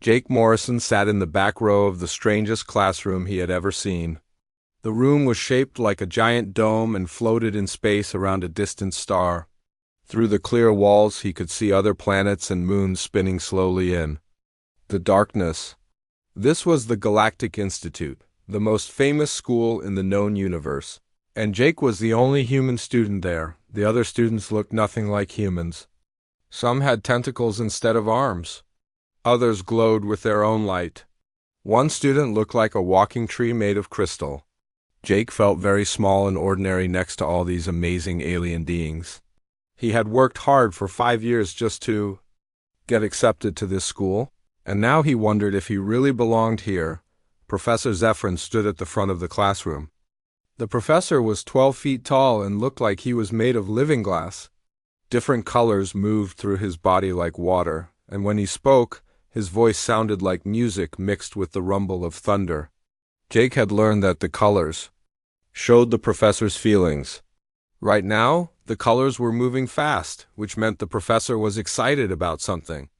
Jake Morrison sat in the back row of the strangest classroom he had ever seen. The room was shaped like a giant dome and floated in space around a distant star. Through the clear walls he could see other planets and moons spinning slowly in. The darkness. This was the Galactic Institute, the most famous school in the known universe. And Jake was the only human student there. The other students looked nothing like humans. Some had tentacles instead of arms. Others glowed with their own light. One student looked like a walking tree made of crystal. Jake felt very small and ordinary next to all these amazing alien beings. He had worked hard for 5 years just to get accepted to this school, and now he wondered if he really belonged here. Professor Zephyrin stood at the front of the classroom. The professor was 12 feet tall and looked like he was made of living glass. Different colors moved through his body like water, and when he spoke, his voice sounded like music mixed with the rumble of thunder. Jake had learned that the colors showed the professor's feelings. Right now, the colors were moving fast, which meant the professor was excited about something.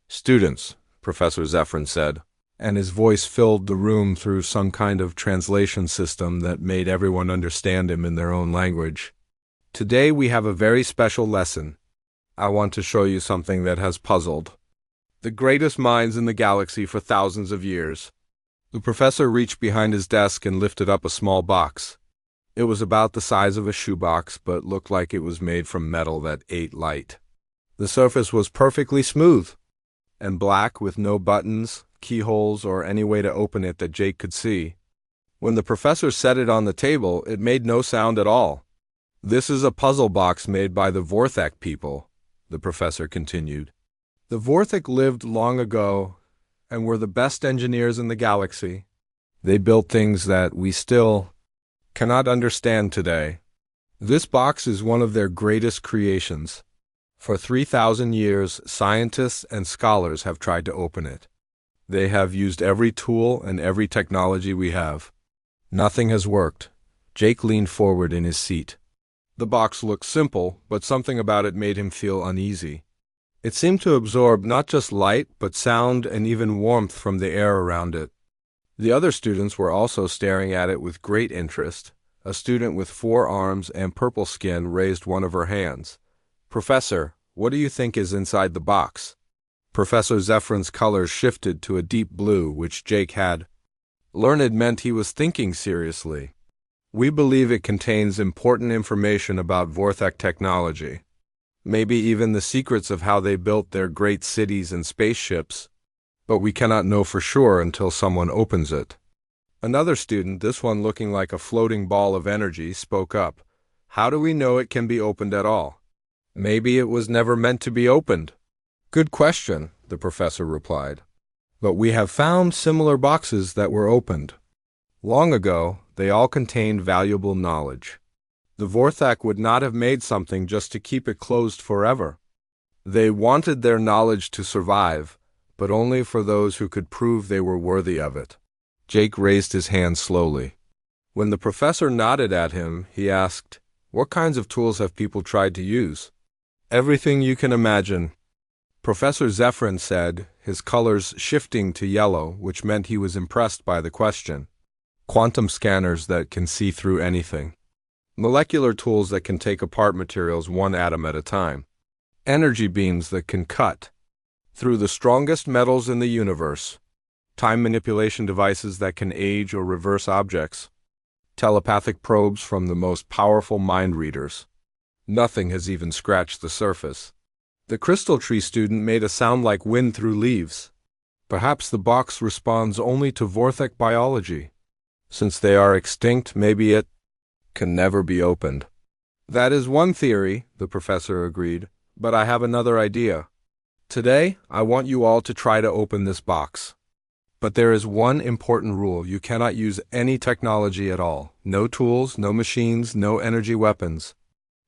"Students," Professor Zephyrin said, and his voice filled the room through some kind of translation system that made everyone understand him in their own language. "Today we have a very special lesson. I want to show you something that has puzzled the greatest minds in the galaxy for thousands of years." The professor reached behind his desk and lifted up a small box. It was about the size of a shoebox, but looked like it was made from metal that ate light. The surface was perfectly smooth and black, with no buttons, keyholes, or any way to open it that Jake could see. When the professor set it on the table, it made no sound at all. "This is a puzzle box made by the Vorthak people," the professor continued. "The Vorthak lived long ago and were the best engineers in the galaxy. They built things that we still cannot understand today. This box is one of their greatest creations. For 3,000 years, scientists and scholars have tried to open it. They have used every tool and every technology we have. Nothing has worked." Jake leaned forward in his seat. The box looked simple, but something about it made him feel uneasy. It seemed to absorb not just light, but sound and even warmth from the air around it. The other students were also staring at it with great interest. A student with 4 arms and purple skin raised one of her hands. "Professor, what do you think is inside the box?" Professor Zephyrин's colors shifted to a deep blue, which Jake had learned meant he was thinking seriously. "We believe it contains important information about Vorthak technology. Maybe even the secrets of how they built their great cities and spaceships. But we cannot know for sure until someone opens it." Another student, this one looking like a floating ball of energy, spoke up. "How do we know it can be opened at all? Maybe it was never meant to be opened." "Good question," the professor replied. "But we have found similar boxes that were opened. Long ago, they all contained valuable knowledge. The Vorthak would not have made something just to keep it closed forever. They wanted their knowledge to survive, but only for those who could prove they were worthy of it." Jake raised his hand slowly. When the professor nodded at him, he asked, "What kinds of tools have people tried to use?" "Everything you can imagine," Professor Zephyrin said, his colors shifting to yellow, which meant he was impressed by the question. "Quantum scanners that can see through anything. Molecular tools that can take apart materials one atom at a time. Energy beams that can cut through the strongest metals in the universe. Time manipulation devices that can age or reverse objects. Telepathic probes from the most powerful mind readers. Nothing has even scratched the surface." The crystal tree student made a sound like wind through leaves. "Perhaps the box responds only to Vorthak biology. Since they are extinct, maybe it can never be opened." "That is one theory," the professor agreed, "but I have another idea. Today, I want you all to try to open this box. But there is one important rule. You cannot use any technology at all. No tools, no machines, no energy weapons.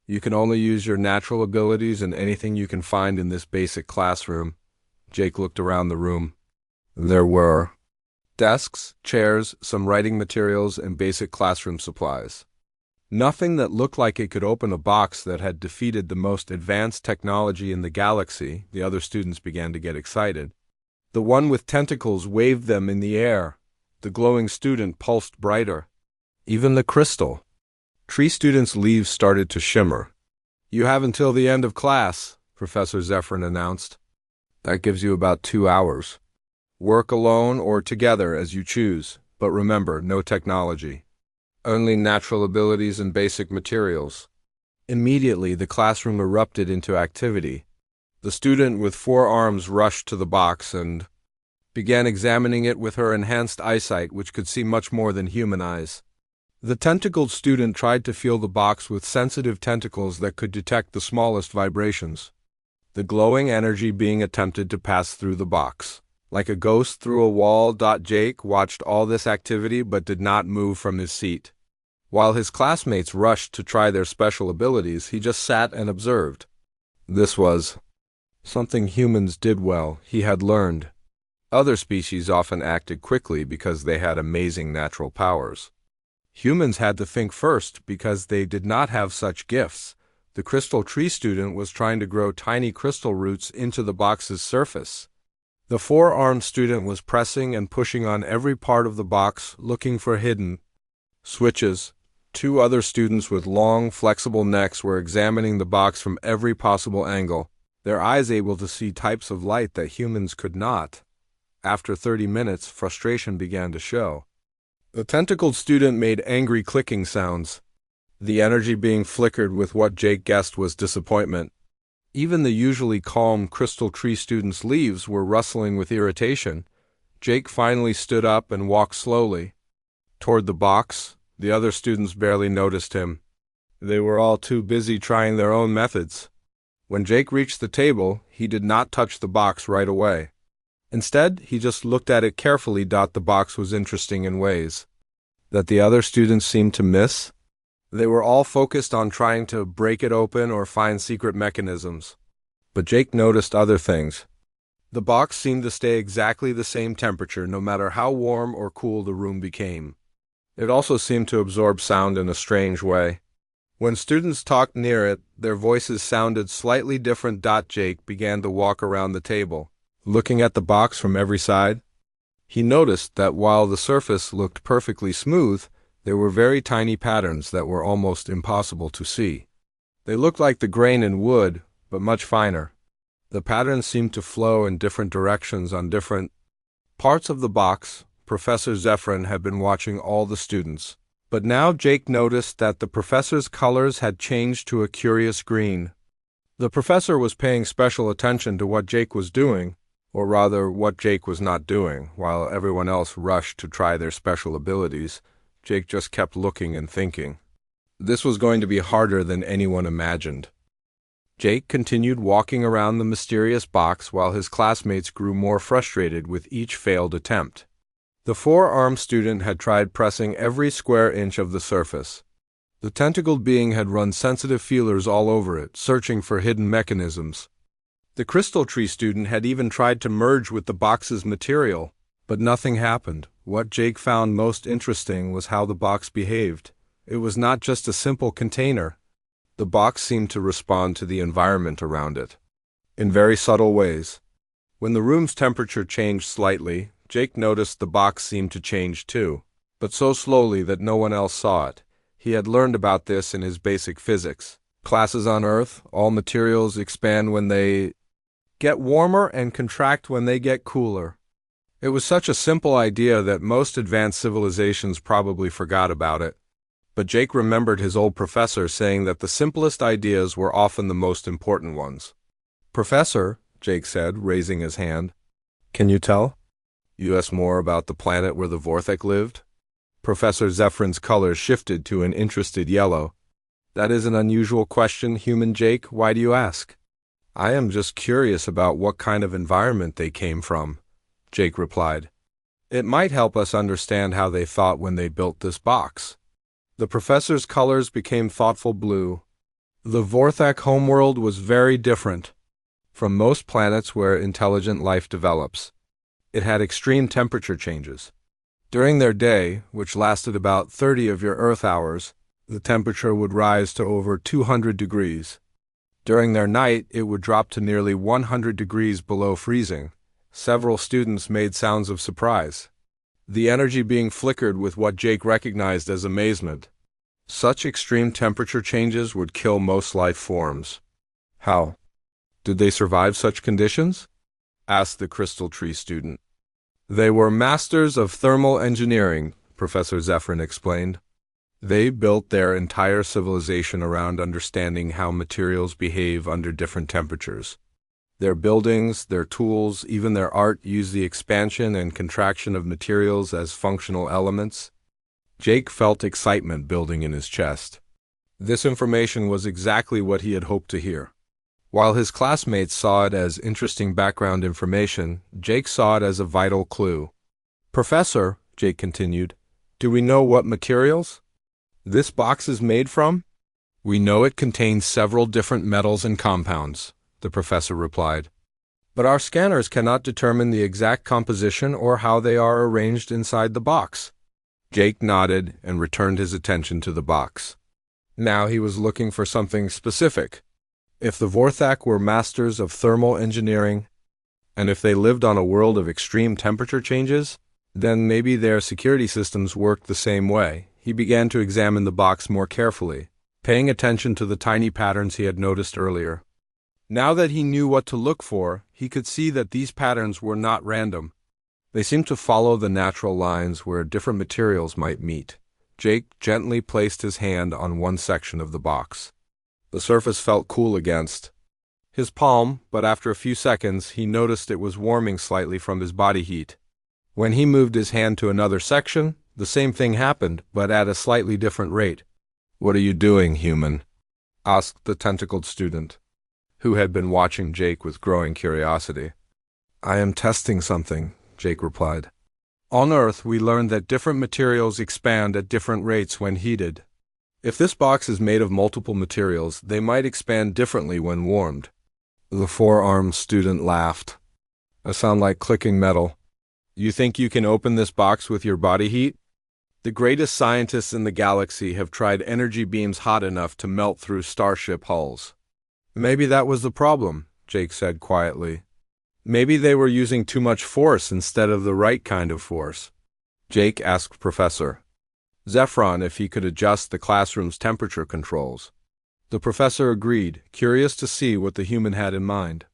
You can only use your natural abilities and anything you can find in this basic classroom." Jake looked around the room. There were desks, chairs, some writing materials, and basic classroom supplies. Nothing that looked like it could open a box that had defeated the most advanced technology in the galaxy. The other students began to get excited. The one with tentacles waved them in the air. The glowing student pulsed brighter. Even the crystal tree student's leaves started to shimmer. "You have until the end of class," Professor Zephyrin announced. "That gives you about 2 hours. Work alone or together as you choose, but remember, no technology. Only natural abilities and basic materials." Immediately, the classroom erupted into activity. The student with 4 arms rushed to the box and began examining it with her enhanced eyesight, which could see much more than human eyes. The tentacled student tried to feel the box with sensitive tentacles that could detect the smallest vibrations. The glowing energy being attempted to pass through the box. Like a ghost through a wall. Jake watched all this activity but did not move from his seat. While his classmates rushed to try their special abilities, he just sat and observed. This was something humans did well, he had learned. Other species often acted quickly because they had amazing natural powers. Humans had to think first because they did not have such gifts. The crystal tree student was trying to grow tiny crystal roots into the box's surface. The 4-armed student was pressing and pushing on every part of the box, looking for hidden switches. 2 other students with long, flexible necks were examining the box from every possible angle, their eyes able to see types of light that humans could not. After 30 minutes, frustration began to show. The tentacled student made angry clicking sounds, the energy being flickered with what Jake guessed was disappointment. Even the usually calm crystal tree student's leaves were rustling with irritation. Jake finally stood up and walked slowly toward the box. The other students barely noticed him. They were all too busy trying their own methods. When Jake reached the table, he did not touch the box right away. Instead, he just looked at it carefully. The box was interesting in ways that the other students seemed to miss. They were all focused on trying to break it open or find secret mechanisms. But Jake noticed other things. The box seemed to stay exactly the same temperature no matter how warm or cool the room became. It also seemed to absorb sound in a strange way. When students talked near it, their voices sounded slightly different. Jake began to walk around the table, looking at the box from every side. He noticed that while the surface looked perfectly smooth, there were very tiny patterns that were almost impossible to see. They looked like the grain in wood, but much finer. The patterns seemed to flow in different directions on different parts of the box. Professor Zephyrin had been watching all the students, but now Jake noticed that the professor's colors had changed to a curious green. The professor was paying special attention to what Jake was doing, or rather what Jake was not doing. While everyone else rushed to try their special abilities, Jake just kept looking and thinking. This was going to be harder than anyone imagined. Jake continued walking around the mysterious box while his classmates grew more frustrated with each failed attempt. The 4-armed student had tried pressing every square inch of the surface. The tentacled being had run sensitive feelers all over it, searching for hidden mechanisms. The crystal tree student had even tried to merge with the box's material, but nothing happened. What Jake found most interesting was how the box behaved. It was not just a simple container. The box seemed to respond to the environment around it in very subtle ways. When the room's temperature changed slightly, Jake noticed the box seemed to change too, but so slowly that no one else saw it. He had learned about this in his basic physics classes on Earth. All materials expand when they get warmer and contract when they get cooler. It was such a simple idea that most advanced civilizations probably forgot about it. But Jake remembered his old professor saying that the simplest ideas were often the most important ones. "Professor," Jake said, raising his hand, "can you tell us more about the planet where the Vorthek lived?" Professor Zephyrин's color shifted to an interested yellow. "That is an unusual question, human Jake. Why do you ask?" "I am just curious about what kind of environment they came from," Jake replied. "It might help us understand how they thought when they built this box." The professor's colors became thoughtful blue. The Vorthek homeworld was very different from most planets where intelligent life develops. It had extreme temperature changes. During their day, which lasted about 30 of your Earth hours, the temperature would rise to over 200 degrees. During their night, it would drop to nearly 100 degrees below freezing, Several students made sounds of surprise, the energy being flickered with what Jake recognized as amazement. Such extreme temperature changes would kill most life forms. How did they survive such conditions? Asked the Crystal Tree student. They were masters of thermal engineering, Professor Zephyrin explained. They built their entire civilization around understanding how materials behave under different temperatures. Their buildings, their tools, even their art use the expansion and contraction of materials as functional elements. Jake felt excitement building in his chest. This information was exactly what he had hoped to hear. While his classmates saw it as interesting background information, Jake saw it as a vital clue. Professor, Jake continued, do we know what materials this box is made from? We know it contains several different metals and compounds, the professor replied. But our scanners cannot determine the exact composition or how they are arranged inside the box. Jake nodded and returned his attention to the box. Now he was looking for something specific. If the Vorthak were masters of thermal engineering, and if they lived on a world of extreme temperature changes, then maybe their security systems worked the same way. He began to examine the box more carefully, paying attention to the tiny patterns he had noticed earlier. Now that he knew what to look for, he could see that these patterns were not random. They seemed to follow the natural lines where different materials might meet. Jake gently placed his hand on one section of the box. The surface felt cool against his palm, but after a few seconds he noticed it was warming slightly from his body heat. When he moved his hand to another section, the same thing happened, but at a slightly different rate. What are you doing, human? Asked the tentacled student, who had been watching Jake with growing curiosity. I am testing something, Jake replied. On Earth, we learned that different materials expand at different rates when heated. If this box is made of multiple materials, they might expand differently when warmed. The four-armed student laughed. A sound like clicking metal. You think you can open this box with your body heat? The greatest scientists in the galaxy have tried energy beams hot enough to melt through starship hulls. Maybe that was the problem, Jake said quietly. Maybe they were using too much force instead of the right kind of force. Jake asked Professor Zephyrin if he could adjust the classroom's temperature controls. The professor agreed, curious to see what the human had in mind.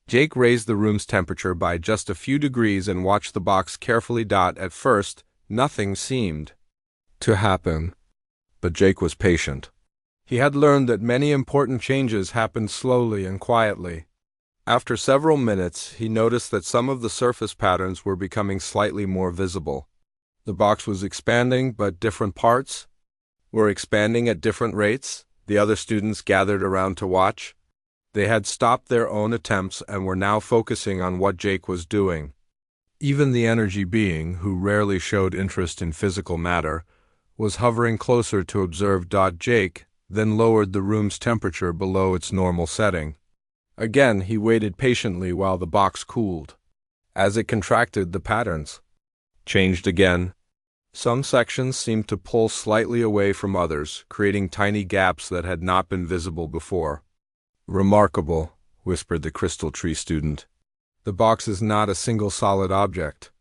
Jake raised the room's temperature by just a few degrees and watched the box carefully. At first, nothing seemed to happen. But Jake was patient. He had learned that many important changes happened slowly and quietly. After several minutes, he noticed that some of the surface patterns were becoming slightly more visible. The box was expanding, but different parts were expanding at different rates. The other students gathered around to watch. They had stopped their own attempts and were now focusing on what Jake was doing. Even the energy being, who rarely showed interest in physical matter, was hovering closer to observe. Jake then lowered the room's temperature below its normal setting. Again, he waited patiently while the box cooled. As it contracted, the patterns changed again. Some sections seemed to pull slightly away from others, creating tiny gaps that had not been visible before. Remarkable, whispered the Crystal Tree student. The box is not a single solid object.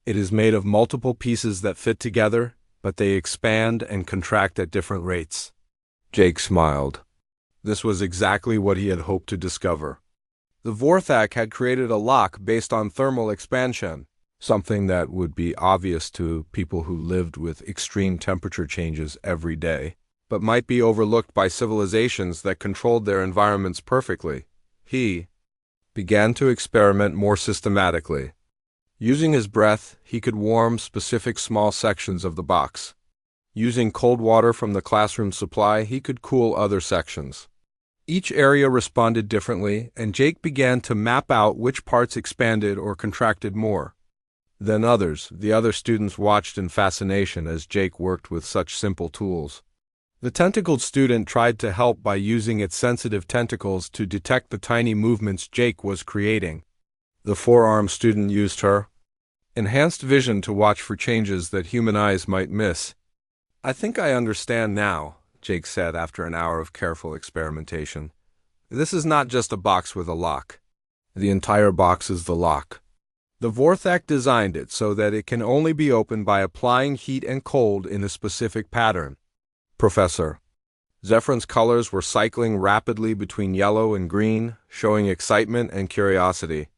It is made of multiple pieces that fit together, but they expand and contract at different rates. Jake smiled. This was exactly what he had hoped to discover. The Vorthak had created a lock based on thermal expansion, something that would be obvious to people who lived with extreme temperature changes every day, but might be overlooked by civilizations that controlled their environments perfectly. He began to experiment more systematically. Using his breath, he could warm specific small sections of the box. Using cold water from the classroom supply, he could cool other sections. Each area responded differently, and Jake began to map out which parts expanded or contracted more than others. The other students watched in fascination as Jake worked with such simple tools. The tentacled student tried to help by using its sensitive tentacles to detect the tiny movements Jake was creating. The four-armed student used her enhanced vision to watch for changes that human eyes might miss. I think I understand now, Jake said after an hour of careful experimentation. This is not just a box with a lock. The entire box is the lock. The Vorthak designed it so that it can only be opened by applying heat and cold in a specific pattern. Professor. Zephyrn's colors were cycling rapidly between yellow and green, showing excitement and curiosity.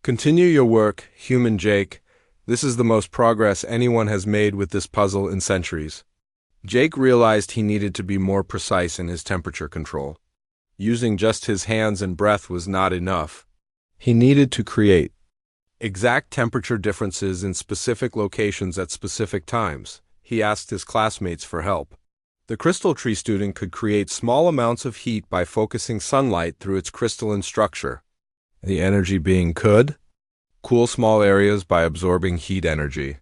Continue your work, human Jake. This is the most progress anyone has made with this puzzle in centuries. Jake realized he needed to be more precise in his temperature control. Using just his hands and breath was not enough. He needed to create exact temperature differences in specific locations at specific times. He asked his classmates for help. The crystal tree student could create small amounts of heat by focusing sunlight through its crystalline structure. The energy being could cool small areas by absorbing heat energy.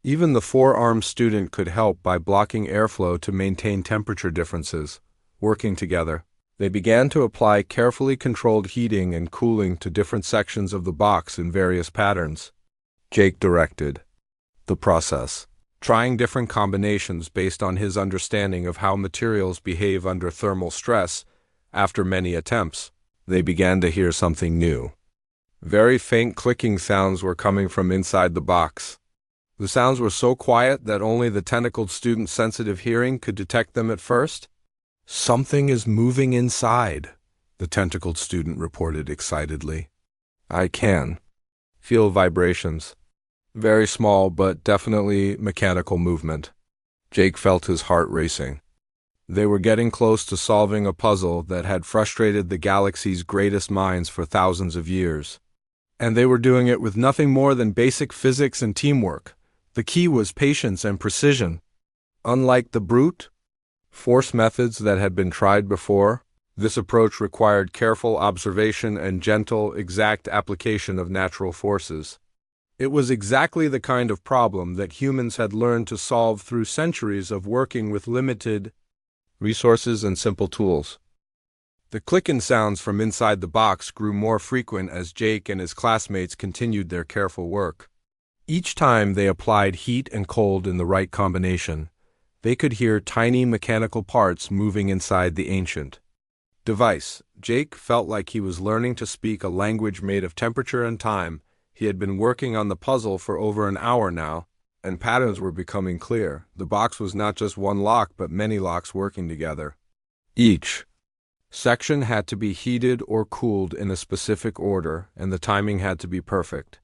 Even the four-armed student could help by blocking airflow to maintain temperature differences. Working together, they began to apply carefully controlled heating and cooling to different sections of the box in various patterns. Jake directed the process, trying different combinations based on his understanding of how materials behave under thermal stress. After many attempts, they began to hear something new. Very faint clicking sounds were coming from inside the box. The sounds were so quiet that only the tentacled student's sensitive hearing could detect them at first. "Something is moving inside," the tentacled student reported excitedly. "I can feel vibrations. Very small, but definitely mechanical movement." Jake felt his heart racing. They were getting close to solving a puzzle that had frustrated the galaxy's greatest minds for thousands of years. And they were doing it with nothing more than basic physics and teamwork. The key was patience and precision. Unlike the brute force methods that had been tried before, this approach required careful observation and gentle, exact application of natural forces. It was exactly the kind of problem that humans had learned to solve through centuries of working with limited resources and simple tools. The clicking sounds from inside the box grew more frequent as Jake and his classmates continued their careful work. Each time they applied heat and cold in the right combination, they could hear tiny mechanical parts moving inside the ancient device. Jake felt like he was learning to speak a language made of temperature and time. He had been working on the puzzle for over an hour now, and patterns were becoming clear. The box was not just one lock, but many locks working together. Each section had to be heated or cooled in a specific order, and the timing had to be perfect.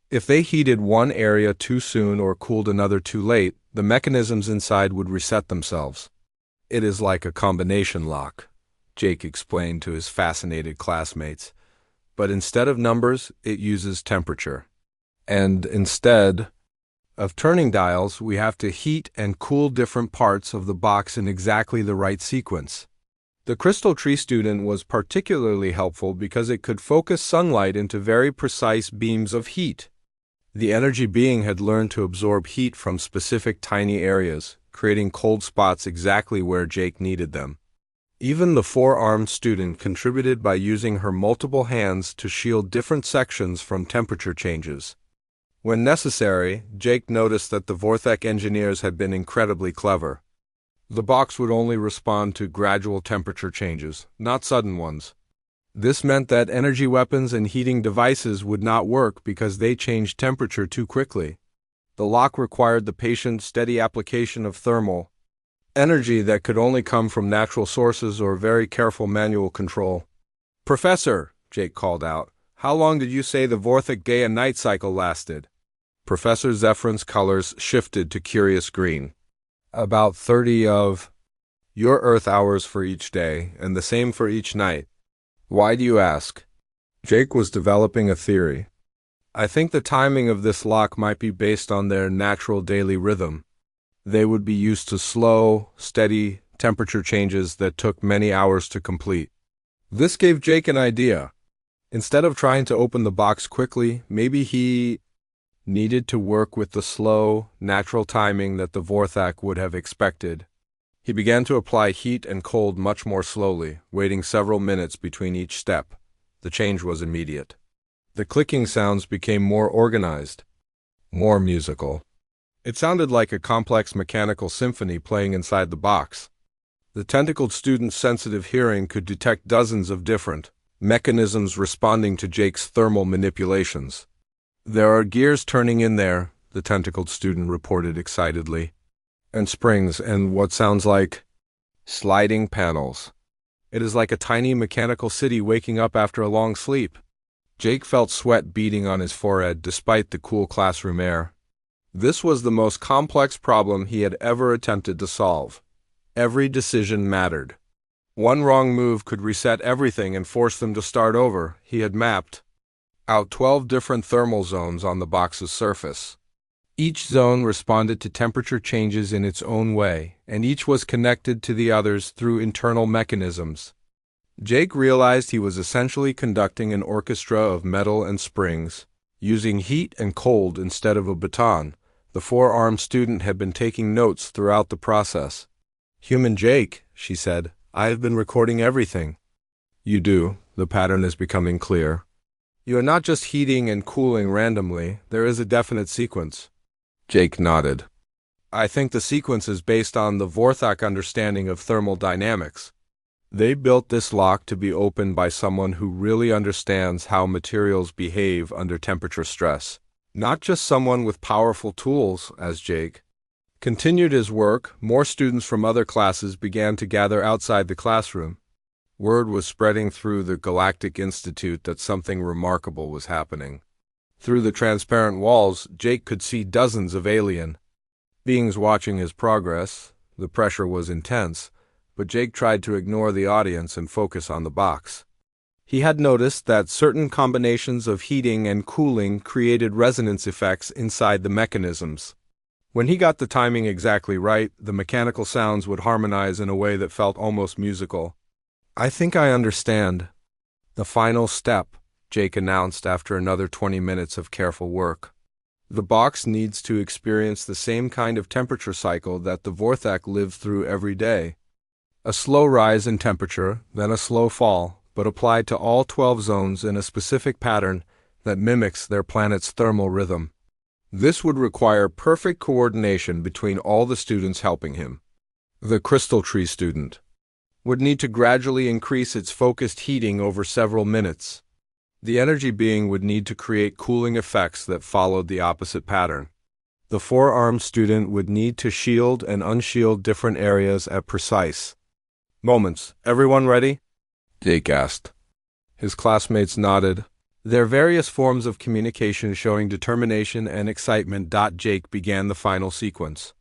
If they heated one area too soon or cooled another too late, the mechanisms inside would reset themselves. "It is like a combination lock," Jake explained to his fascinated classmates. "But instead of numbers, it uses temperature. And instead of turning dials, we have to heat and cool different parts of the box in exactly the right sequence." The crystal tree student was particularly helpful because it could focus sunlight into very precise beams of heat. The energy being had learned to absorb heat from specific tiny areas, creating cold spots exactly where Jake needed them. Even the four-armed student contributed by using her multiple hands to shield different sections from temperature changes. When necessary, Jake noticed that the Vorthak engineers had been incredibly clever. The box would only respond to gradual temperature changes, not sudden ones. This meant that energy weapons and heating devices would not work because they changed temperature too quickly. The lock required the patient, steady application of thermal energy that could only come from natural sources or very careful manual control. "Professor," Jake called out, "how long did you say the Vorthak day and night cycle lasted?" Professor Zephyrn's colors shifted to curious green. "About 30 of your Earth hours for each day, and the same for each night." "Why do you ask?" Jake was developing a theory. "I think the timing of this lock might be based on their natural daily rhythm. They would be used to slow, steady temperature changes that took many hours to complete." This gave Jake an idea. Instead of trying to open the box quickly, maybe he needed to work with the slow, natural timing that the Vorthak would have expected. He began to apply heat and cold much more slowly, waiting several minutes between each step. The change was immediate. The clicking sounds became more organized, more musical. It sounded like a complex mechanical symphony playing inside the box. The tentacled student's sensitive hearing could detect dozens of different mechanisms responding to Jake's thermal manipulations. There are gears turning in there, the tentacled student reported excitedly. And springs, and what sounds like sliding panels. It is like a tiny mechanical city waking up after a long sleep. Jake felt sweat beading on his forehead despite the cool classroom air. This was the most complex problem he had ever attempted to solve. Every decision mattered. One wrong move could reset everything and force them to start over. He had mapped out 12 different thermal zones on the box's surface. Each zone responded to temperature changes in its own way, and each was connected to the others through internal mechanisms. Jake realized he was essentially conducting an orchestra of metal and springs, using heat and cold instead of a baton. The four-armed student had been taking notes throughout the process. "Human Jake," she said, "I have been recording everything." "You do. The pattern is becoming clear. You are not just heating and cooling randomly. There is a definite sequence." Jake nodded. "I think the sequence is based on the Vorthak understanding of thermal dynamics. They built this lock to be opened by someone who really understands how materials behave under temperature stress. Not just someone with powerful tools," as Jake continued his work. More students from other classes began to gather outside the classroom. Word was spreading through the Galactic Institute that something remarkable was happening. Through the transparent walls, Jake could see dozens of alien beings watching his progress. The pressure was intense, but Jake tried to ignore the audience and focus on the box. He had noticed that certain combinations of heating and cooling created resonance effects inside the mechanisms. When he got the timing exactly right, the mechanical sounds would harmonize in a way that felt almost musical. "I think I understand." "The final step," Jake announced after another 20 minutes of careful work. "The box needs to experience the same kind of temperature cycle that the Vorthak live through every day. A slow rise in temperature, then a slow fall, but applied to all 12 zones in a specific pattern that mimics their planet's thermal rhythm. This would require perfect coordination between all the students helping him. The crystal tree student would need to gradually increase its focused heating over several minutes. The energy being would need to create cooling effects that followed the opposite pattern. The four-armed student would need to shield and unshield different areas at precise moments. "Everyone ready?" Jake asked. His classmates nodded, their various forms of communication showing determination and excitement. Jake began the final sequence.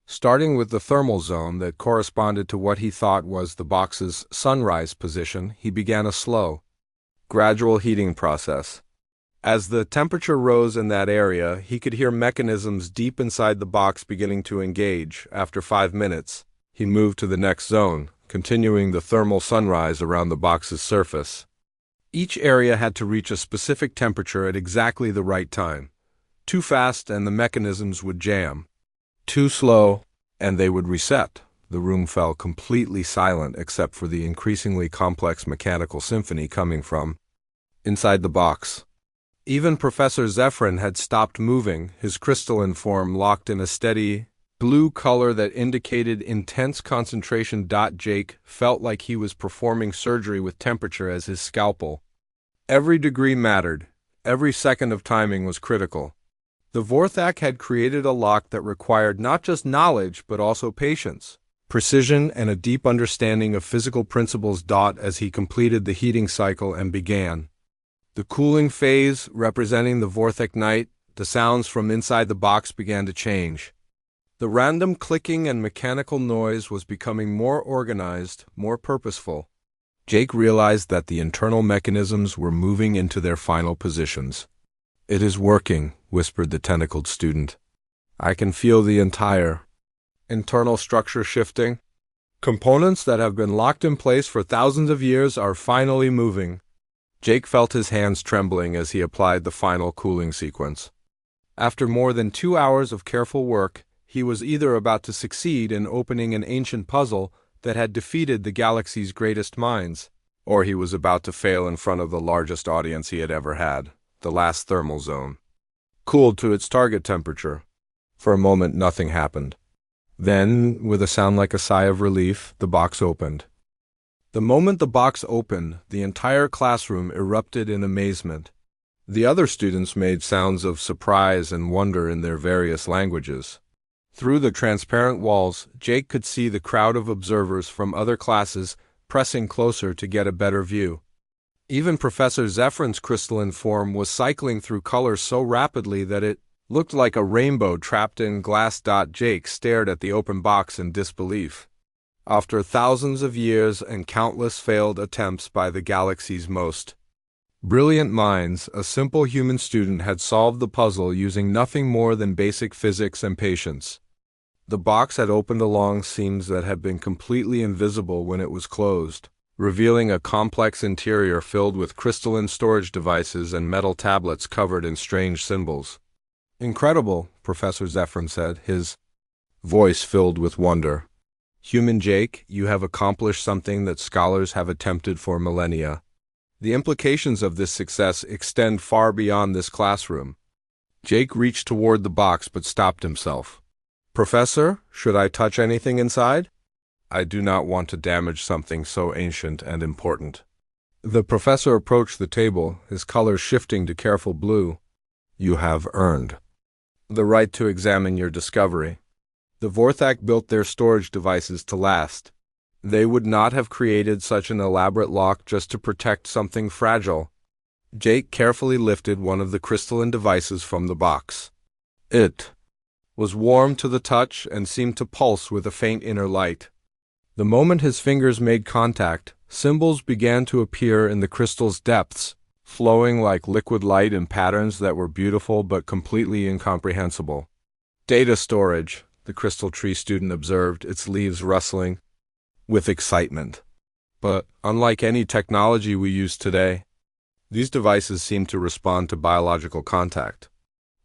Starting with the thermal zone that corresponded to what he thought was the box's sunrise position, he began a slow, gradual heating process. As the temperature rose in that area, he could hear mechanisms deep inside the box beginning to engage. After 5 minutes, he moved to the next zone, continuing the thermal sunrise around the box's surface. Each area had to reach a specific temperature at exactly the right time. Too fast and the mechanisms would jam. Too slow, and they would reset. The room fell completely silent except for the increasingly complex mechanical symphony coming from inside the box. Even Professor Zephyrin had stopped moving, his crystalline form locked in a steady blue color that indicated intense concentration. Jake felt like he was performing surgery with temperature as his scalpel. Every degree mattered. Every second of timing was critical. The Vorthak had created a lock that required not just knowledge, but also patience, precision, and a deep understanding of physical principles. As he completed the heating cycle and began the cooling phase, representing the Vorthak night, the sounds from inside the box began to change. The random clicking and mechanical noise was becoming more organized, more purposeful. Jake realized that the internal mechanisms were moving into their final positions. "It is working," whispered the tentacled student. "I can feel the entire internal structure shifting. Components that have been locked in place for thousands of years are finally moving." Jake felt his hands trembling as he applied the final cooling sequence. After more than 2 hours of careful work, he was either about to succeed in opening an ancient puzzle that had defeated the galaxy's greatest minds, or he was about to fail in front of the largest audience he had ever had. The last thermal zone cooled to its target temperature. For a moment, nothing happened. Then, with a sound like a sigh of relief, the box opened. The moment the box opened, the entire classroom erupted in amazement. The other students made sounds of surprise and wonder in their various languages. Through the transparent walls, Jake could see the crowd of observers from other classes pressing closer to get a better view. Even Professor Zephyr's crystalline form was cycling through colors so rapidly that it looked like a rainbow trapped in glass. Jake stared at the open box in disbelief. After thousands of years and countless failed attempts by the galaxy's most brilliant minds, a simple human student had solved the puzzle using nothing more than basic physics and patience. The box had opened along seams that had been completely invisible when it was closed, revealing a complex interior filled with crystalline storage devices and metal tablets covered in strange symbols. "Incredible," Professor Zephyr said, his voice filled with wonder. "Human Jake, you have accomplished something that scholars have attempted for millennia. The implications of this success extend far beyond this classroom." Jake reached toward the box but stopped himself. "Professor, should I touch anything inside? I do not want to damage something so ancient and important." The professor approached the table, his color shifting to careful blue. "You have earned the right to examine your discovery. The Vorthak built their storage devices to last. They would not have created such an elaborate lock just to protect something fragile." Jake carefully lifted one of the crystalline devices from the box. It was warm to the touch and seemed to pulse with a faint inner light. The moment his fingers made contact, symbols began to appear in the crystal's depths, flowing like liquid light in patterns that were beautiful but completely incomprehensible. "Data storage," the crystal tree student observed, its leaves rustling with excitement. "But unlike any technology we use today, these devices seem to respond to biological contact."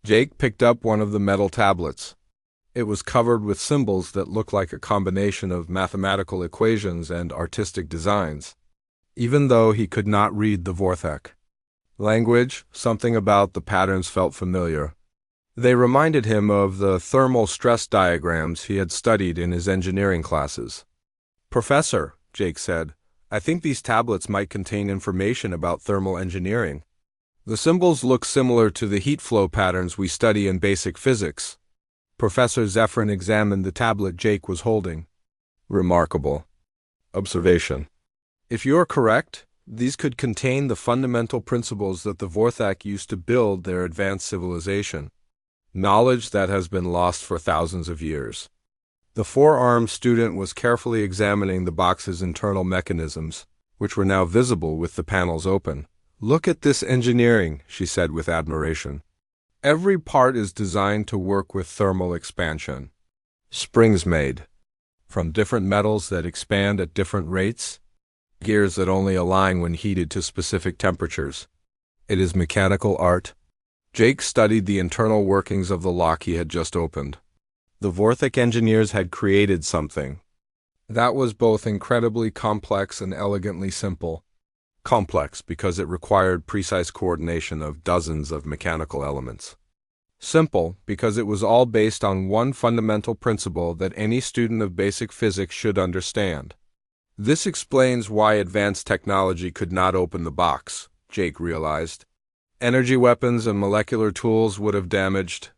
Jake picked up one of the metal tablets. It was covered with symbols that looked like a combination of mathematical equations and artistic designs. Even though he could not read the Vorthak language, something about the patterns felt familiar. They reminded him of the thermal stress diagrams he had studied in his engineering classes. "Professor," Jake said, "I think these tablets might contain information about thermal engineering. The symbols look similar to the heat flow patterns we study in basic physics." Professor Zephyr examined the tablet Jake was holding. "Remarkable observation. If you are correct, these could contain the fundamental principles that the Vorthak used to build their advanced civilization. Knowledge that has been lost for thousands of years." The four-armed student was carefully examining the box's internal mechanisms, which were now visible with the panels open. "Look at this engineering," she said with admiration. "Every part is designed to work with thermal expansion. Springs made from different metals that expand at different rates, gears that only align when heated to specific temperatures. It is mechanical art." Jake studied the internal workings of the lock he had just opened. The Vorthak engineers had created something that was both incredibly complex and elegantly simple. Complex because it required precise coordination of dozens of mechanical elements. Simple because it was all based on one fundamental principle that any student of basic physics should understand. This explains why advanced technology could not open the box, Jake realized. Energy weapons and molecular tools would have damaged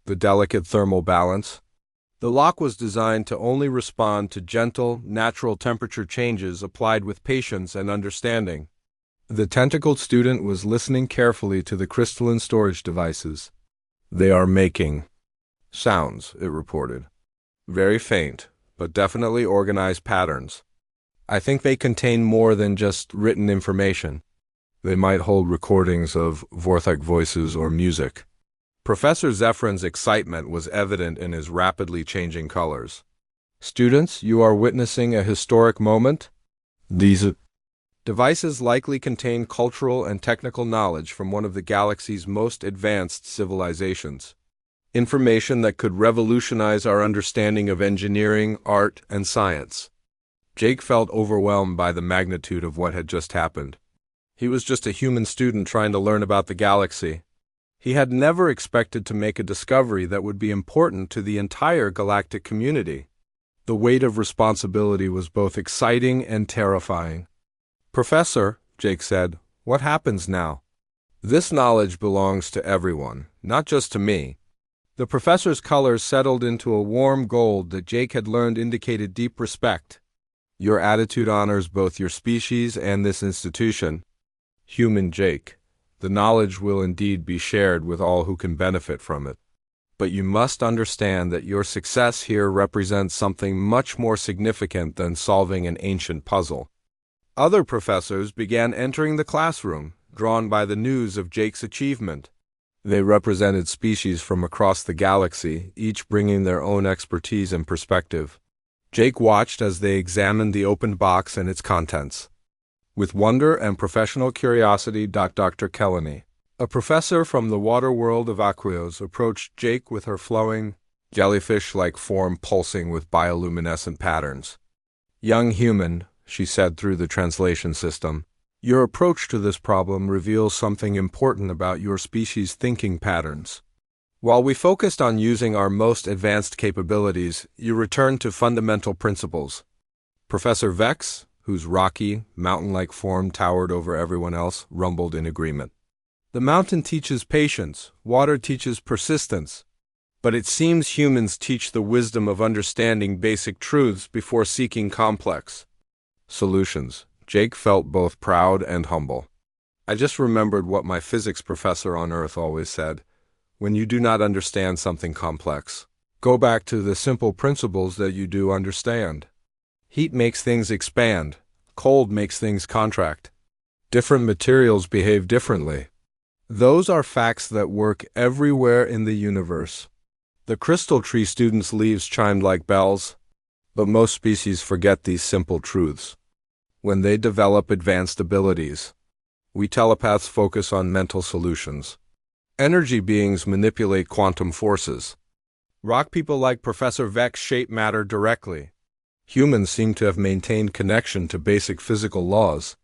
the delicate thermal balance. The lock was designed to only respond to gentle, natural temperature changes applied with patience and understanding. The tentacled student was listening carefully to the crystalline storage devices. "They are making sounds," it reported. "Very faint, but definitely organized patterns. I think they contain more than just written information. They might hold recordings of Vorthak voices or music." Professor Zephyr's excitement was evident in his rapidly changing colors. "Students, you are witnessing a historic moment. These devices likely contain cultural and technical knowledge from one of the galaxy's most advanced civilizations. Information that could revolutionize our understanding of engineering, art, and science." Jake felt overwhelmed by the magnitude of what had just happened. He was just a human student trying to learn about the galaxy. He had never expected to make a discovery that would be important to the entire galactic community. The weight of responsibility was both exciting and terrifying. "Professor," Jake said, "what happens now?" This knowledge belongs to everyone, not just to me. The professor's colors settled into a warm gold that Jake had learned indicated deep respect. Your attitude honors both your species and this institution. Human Jake, the knowledge will indeed be shared with all who can benefit from it. But you must understand that your success here represents something much more significant than solving an ancient puzzle. Other professors began entering the classroom, drawn by the news of Jake's achievement. They represented species from across the galaxy, each bringing their own expertise and perspective. Jake watched as they examined the opened box and its contents. With wonder and professional curiosity, Dr. Kellenny, a professor from the water world of Aqueous, approached Jake with her flowing, jellyfish-like form pulsing with bioluminescent patterns. "Young human," she said through the translation system, "your approach to this problem reveals something important about your species' thinking patterns. While we focused on using our most advanced capabilities, you returned to fundamental principles." Professor Vex, whose rocky, mountain-like form towered over everyone else, rumbled in agreement. "The mountain teaches patience, water teaches persistence, but it seems humans teach the wisdom of understanding basic truths before seeking complex solutions." Jake felt both proud and humble. "I just remembered what my physics professor on Earth always said. When you do not understand something complex, go back to the simple principles that you do understand. Heat makes things expand. Cold makes things contract. Different materials behave differently. Those are facts that work everywhere in the universe." The crystal tree student's leaves chimed like bells, but most species forget these simple truths when they develop advanced abilities. We telepaths focus on mental solutions. Energy beings manipulate quantum forces. Rock people like Professor Vex shape matter directly. Humans seem to have maintained connection to basic physical laws.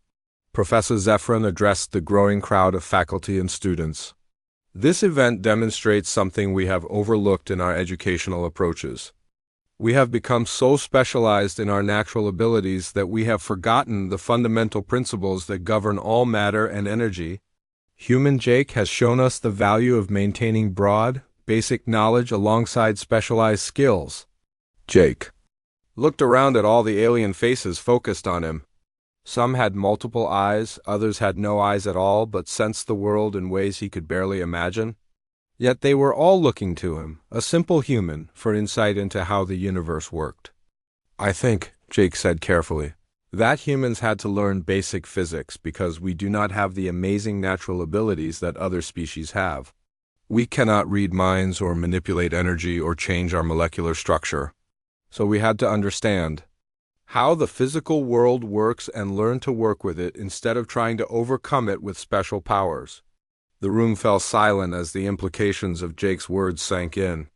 Professor Zephyrin addressed the growing crowd of faculty and students. "This event demonstrates something we have overlooked in our educational approaches. We have become so specialized in our natural abilities that we have forgotten the fundamental principles that govern all matter and energy. Human Jake has shown us the value of maintaining broad, basic knowledge alongside specialized skills." Jake looked around at all the alien faces focused on him. Some had multiple eyes, others had no eyes at all, but sensed the world in ways he could barely imagine. Yet they were all looking to him, a simple human, for insight into how the universe worked. "I think," Jake said carefully, "that humans had to learn basic physics because we do not have the amazing natural abilities that other species have. We cannot read minds or manipulate energy or change our molecular structure. So we had to understand how the physical world works and learn to work with it instead of trying to overcome it with special powers." The room fell silent as the implications of Jake's words sank in.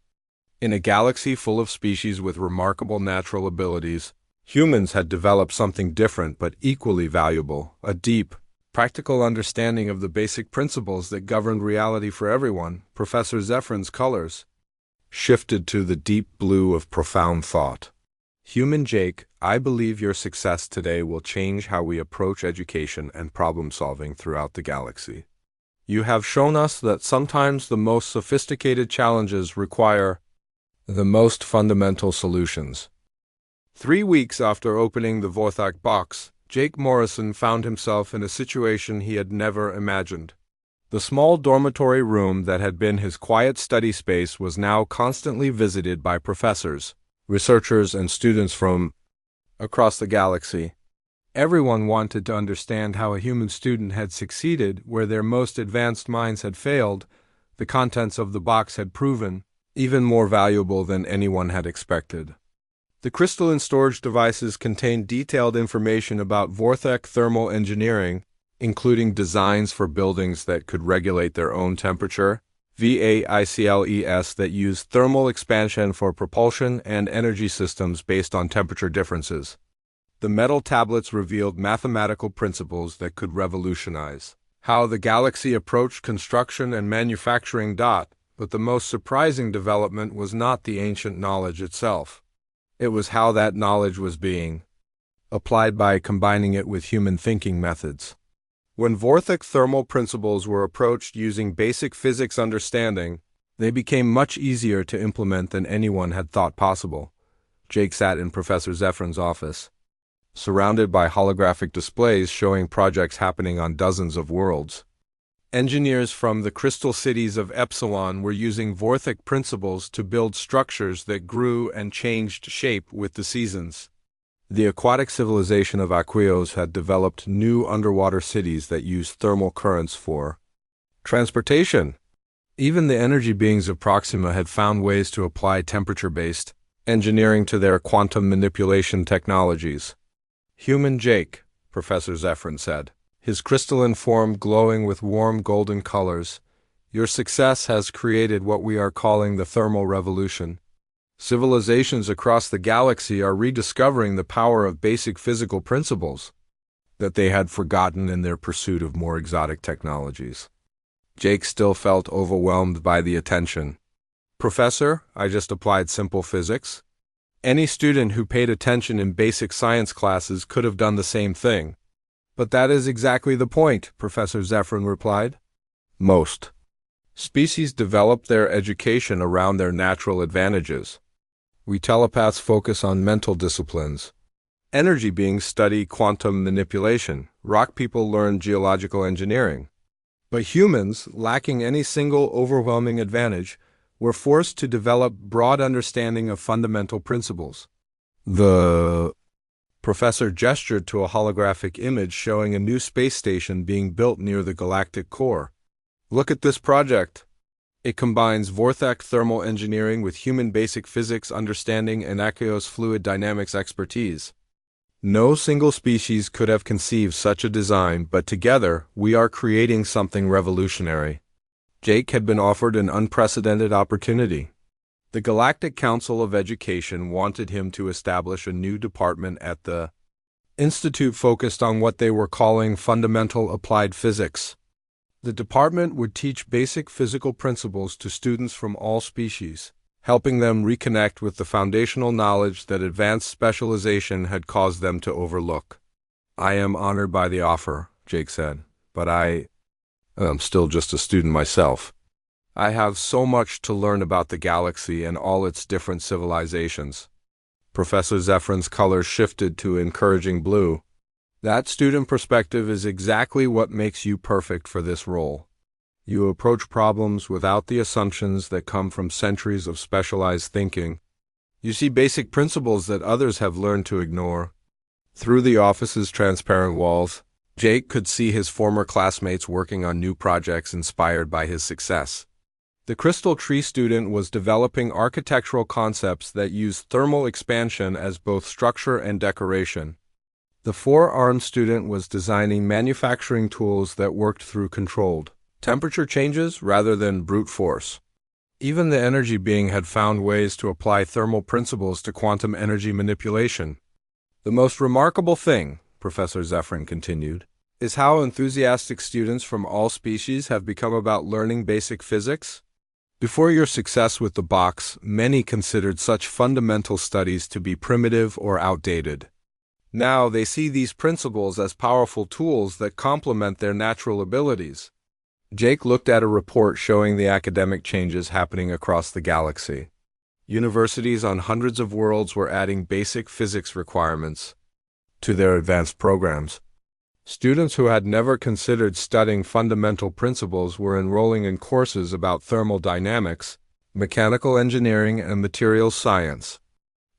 In a galaxy full of species with remarkable natural abilities, humans had developed something different but equally valuable, a deep, practical understanding of the basic principles that governed reality for everyone. Professor Zephyr's colors shifted to the deep blue of profound thought. "Human Jake, I believe your success today will change how we approach education and problem-solving throughout the galaxy. You have shown us that sometimes the most sophisticated challenges require the most fundamental solutions." 3 weeks after opening the Vorthak box, Jake Morrison found himself in a situation he had never imagined. The small dormitory room that had been his quiet study space was now constantly visited by professors, researchers, and students from across the galaxy. Everyone wanted to understand how a human student had succeeded where their most advanced minds had failed. The contents of the box had proven even more valuable than anyone had expected. The crystalline storage devices contained detailed information about Vorthak thermal engineering, including designs for buildings that could regulate their own temperature, VAICLES that used thermal expansion for propulsion, and energy systems based on temperature differences. The metal tablets revealed mathematical principles that could revolutionize how the galaxy approached construction and manufacturing. But the most surprising development was not the ancient knowledge itself. It was how that knowledge was being applied by combining it with human thinking methods. When Vorthik thermal principles were approached using basic physics understanding, they became much easier to implement than anyone had thought possible. Jake sat in Professor Zephron's office, surrounded by holographic displays showing projects happening on dozens of worlds. Engineers from the crystal cities of Epsilon were using Vorthik principles to build structures that grew and changed shape with the seasons. The aquatic civilization of Aquios had developed new underwater cities that used thermal currents for transportation. Even the energy beings of Proxima had found ways to apply temperature-based engineering to their quantum manipulation technologies. "Human Jake," Professor Zephron said, his crystalline form glowing with warm golden colors, "your success has created what we are calling the thermal revolution. Civilizations across the galaxy are rediscovering the power of basic physical principles that they had forgotten in their pursuit of more exotic technologies." Jake still felt overwhelmed by the attention. "Professor, I just applied simple physics. Any student who paid attention in basic science classes could have done the same thing." "But that is exactly the point," Professor Zephron replied. "Most species develop their education around their natural advantages. We telepaths focus on mental disciplines. Energy beings study quantum manipulation. Rock people learn geological engineering. But humans, lacking any single overwhelming advantage, were forced to develop broad understanding of fundamental principles." The professor gestured to a holographic image showing a new space station being built near the galactic core. "Look at this project. It combines Vorthak thermal engineering with human basic physics understanding and Aquios fluid dynamics expertise. No single species could have conceived such a design, but together we are creating something revolutionary." Jake had been offered an unprecedented opportunity. The Galactic Council of Education wanted him to establish a new department at the institute focused on what they were calling fundamental applied physics. The department would teach basic physical principles to students from all species, helping them reconnect with the foundational knowledge that advanced specialization had caused them to overlook. "I am honored by the offer," Jake said, "but I'm still just a student myself. I have so much to learn about the galaxy and all its different civilizations." Professor Zephron's colors shifted to encouraging blue. "That student perspective is exactly what makes you perfect for this role. You approach problems without the assumptions that come from centuries of specialized thinking. You see basic principles that others have learned to ignore." Through the office's transparent walls, Jake could see his former classmates working on new projects inspired by his success. The Crystal Tree student was developing architectural concepts that used thermal expansion as both structure and decoration. The Four-Armed student was designing manufacturing tools that worked through controlled temperature changes rather than brute force. Even the energy being had found ways to apply thermal principles to quantum energy manipulation. "The most remarkable thing," Professor Zephron continued, "is how enthusiastic students from all species have become about learning basic physics. Before your success with the box, many considered such fundamental studies to be primitive or outdated. Now they see these principles as powerful tools that complement their natural abilities." Jake looked at a report showing the academic changes happening across the galaxy. Universities on hundreds of worlds were adding basic physics requirements to their advanced programs. Students who had never considered studying fundamental principles were enrolling in courses about thermodynamics, mechanical engineering, and materials science.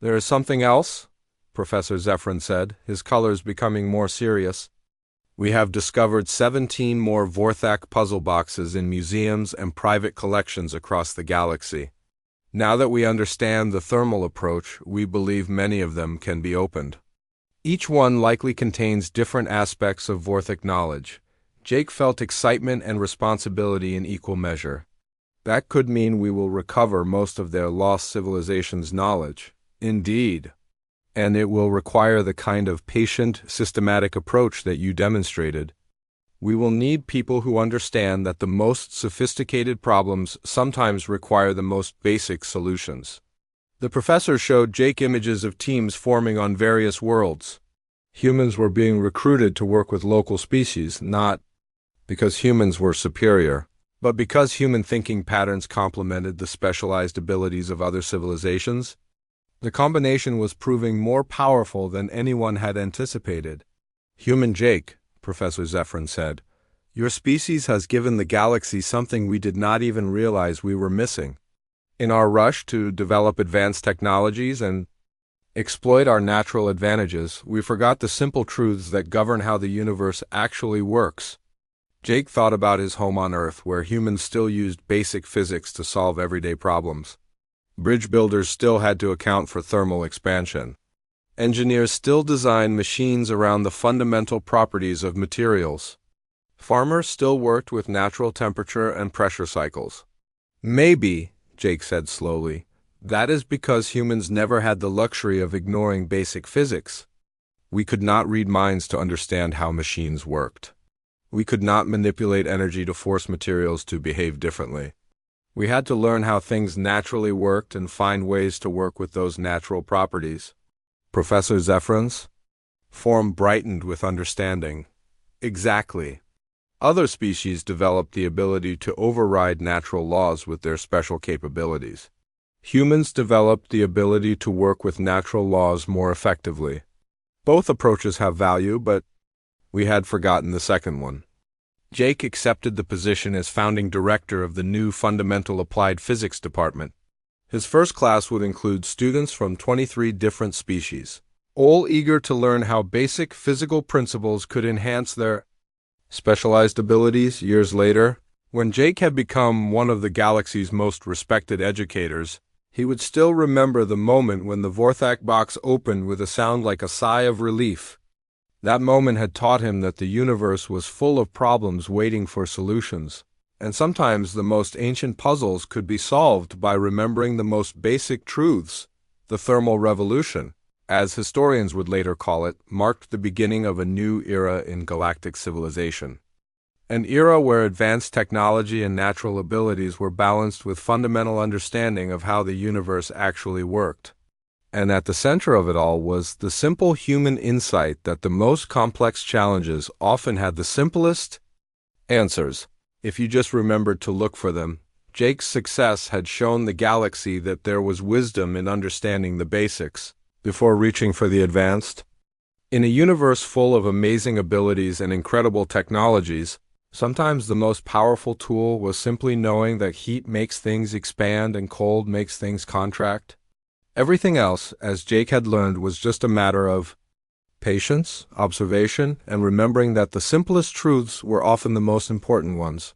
"There is something else," Professor Zephron said, his colors becoming more serious. "We have discovered 17 more Vorthak puzzle boxes in museums and private collections across the galaxy. Now that we understand the thermal approach, we believe many of them can be opened. Each one likely contains different aspects of Vorthik knowledge." Jake felt excitement and responsibility in equal measure. "That could mean we will recover most of their lost civilization's knowledge." "Indeed. And it will require the kind of patient, systematic approach that you demonstrated. We will need people who understand that the most sophisticated problems sometimes require the most basic solutions." The professor showed Jake images of teams forming on various worlds. Humans were being recruited to work with local species, not because humans were superior, but because human thinking patterns complemented the specialized abilities of other civilizations. The combination was proving more powerful than anyone had anticipated. "Human Jake," Professor Zephyrin said, "your species has given the galaxy something we did not even realize we were missing. In our rush to develop advanced technologies and exploit our natural advantages, we forgot the simple truths that govern how the universe actually works." Jake thought about his home on Earth, where humans still used basic physics to solve everyday problems. Bridge builders still had to account for thermal expansion. Engineers still designed machines around the fundamental properties of materials. Farmers still worked with natural temperature and pressure cycles. "Maybe," Jake said slowly, "that is because humans never had the luxury of ignoring basic physics. We could not read minds to understand how machines worked. We could not manipulate energy to force materials to behave differently. We had to learn how things naturally worked and find ways to work with those natural properties." Professor Zephyrins' form brightened with understanding. "Exactly. Other species developed the ability to override natural laws with their special capabilities. Humans developed the ability to work with natural laws more effectively. Both approaches have value, but we had forgotten the second one." Jake accepted the position as founding director of the new Fundamental Applied Physics Department. His first class would include students from 23 different species, all eager to learn how basic physical principles could enhance their specialized abilities. Years later, when Jake had become one of the galaxy's most respected educators, he would still remember the moment when the Vorthak box opened with a sound like a sigh of relief. That moment had taught him that the universe was full of problems waiting for solutions, and sometimes the most ancient puzzles could be solved by remembering the most basic truths. The thermal revolution, as historians would later call it, marked the beginning of a new era in galactic civilization. An era where advanced technology and natural abilities were balanced with fundamental understanding of how the universe actually worked. And at the center of it all was the simple human insight that the most complex challenges often had the simplest answers, if you just remembered to look for them. Jake's success had shown the galaxy that there was wisdom in understanding the basics before reaching for the advanced. In a universe full of amazing abilities and incredible technologies, sometimes the most powerful tool was simply knowing that heat makes things expand and cold makes things contract. Everything else, as Jake had learned, was just a matter of patience, observation, and remembering that the simplest truths were often the most important ones.